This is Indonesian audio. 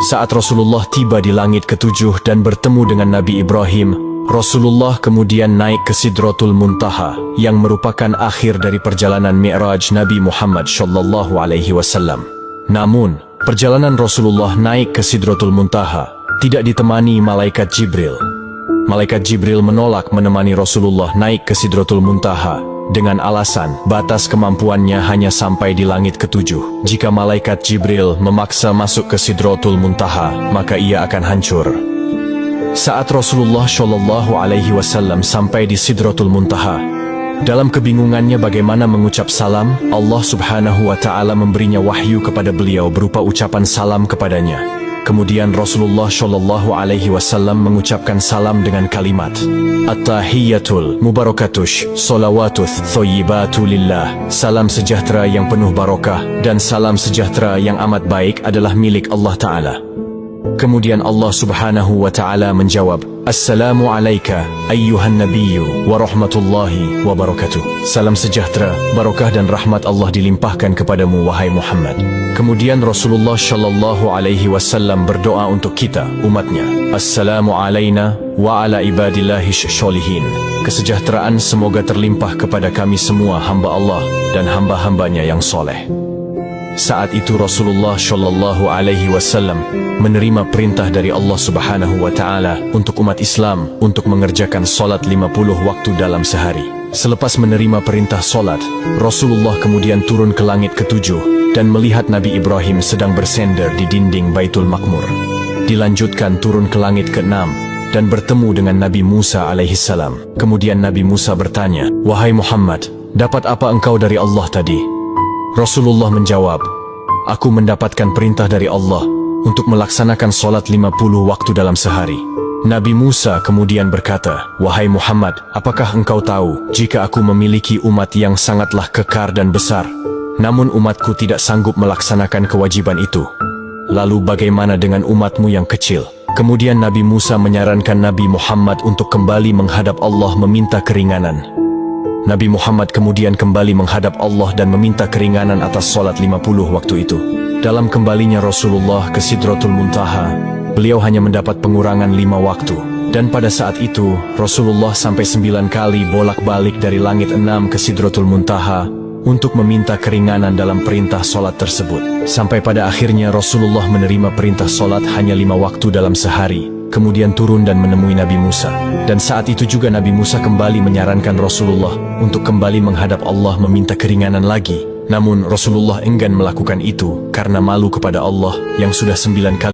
Saat Rasulullah tiba di langit ketujuh dan bertemu dengan Nabi Ibrahim, Rasulullah kemudian naik ke Sidratul Muntaha, yang merupakan akhir dari perjalanan Mi'raj Nabi Muhammad SAW. Namun, perjalanan Rasulullah naik ke Sidratul Muntaha tidak ditemani malaikat Jibril. Malaikat Jibril menolak menemani Rasulullah naik ke Sidratul Muntaha dengan alasan batas kemampuannya hanya sampai di langit ketujuh. Jika malaikat Jibril memaksa masuk ke Sidratul Muntaha, maka ia akan hancur. Saat Rasulullah SAW sampai di Sidratul Muntaha, dalam kebingungannya bagaimana mengucap salam, Allah Subhanahu wa Ta'ala memberinya wahyu kepada beliau berupa ucapan salam kepadanya. Kemudian Rasulullah SAW mengucapkan salam dengan kalimat At-tahiyyatul mubarakatush salawatuth thoyyibatu lillah. Salam sejahtera yang penuh barokah dan salam sejahtera yang amat baik adalah milik Allah Ta'ala. Kemudian Allah Subhanahu wa Ta'ala menjawab, Assalamu alayka ayyuhan nabiyyu wa rahmatullahi wa barakatuh. Salam sejahtera, barokah dan rahmat Allah dilimpahkan kepadamu wahai Muhammad. Kemudian Rasulullah SAW berdoa untuk kita, umatnya. Assalamu alayna wa ala ibadillahi sholihin. Kesejahteraan semoga terlimpah kepada kami semua hamba Allah dan hamba-hambanya yang soleh. Saat itu Rasulullah SAW menerima perintah dari Allah Subhanahu wa Ta'ala untuk umat Islam untuk mengerjakan solat 50 waktu dalam sehari. Selepas menerima perintah solat, Rasulullah kemudian turun ke langit ketujuh dan melihat Nabi Ibrahim sedang bersender di dinding Baitul Maqmur. Dilanjutkan turun ke langit ke-6 dan bertemu dengan Nabi Musa alaihissalam. Kemudian Nabi Musa bertanya, Wahai Muhammad, dapat apa engkau dari Allah tadi? Rasulullah menjawab, Aku mendapatkan perintah dari Allah untuk melaksanakan solat 50 waktu dalam sehari. Nabi Musa kemudian berkata, Wahai Muhammad, apakah engkau tahu jika aku memiliki umat yang sangatlah kekar dan besar, namun umatku tidak sanggup melaksanakan kewajiban itu? Lalu bagaimana dengan umatmu yang kecil? Kemudian Nabi Musa menyarankan Nabi Muhammad untuk kembali menghadap Allah meminta keringanan. Nabi Muhammad kemudian kembali menghadap Allah dan meminta keringanan atas solat 50 waktu itu. Dalam kembalinya Rasulullah ke Sidratul Muntaha, beliau hanya mendapat pengurangan 5 waktu. Dan pada saat itu, Rasulullah sampai 9 kali bolak-balik dari langit 6 ke Sidratul Muntaha untuk meminta keringanan dalam perintah solat tersebut. Sampai pada akhirnya Rasulullah menerima perintah solat hanya 5 waktu dalam sehari. Kemudian turun dan menemui Nabi Musa. Dan saat itu juga Nabi Musa kembali menyarankan Rasulullah untuk kembali menghadap Allah meminta keringanan lagi. Namun Rasulullah enggan melakukan itu karena malu kepada Allah yang sudah 9 kali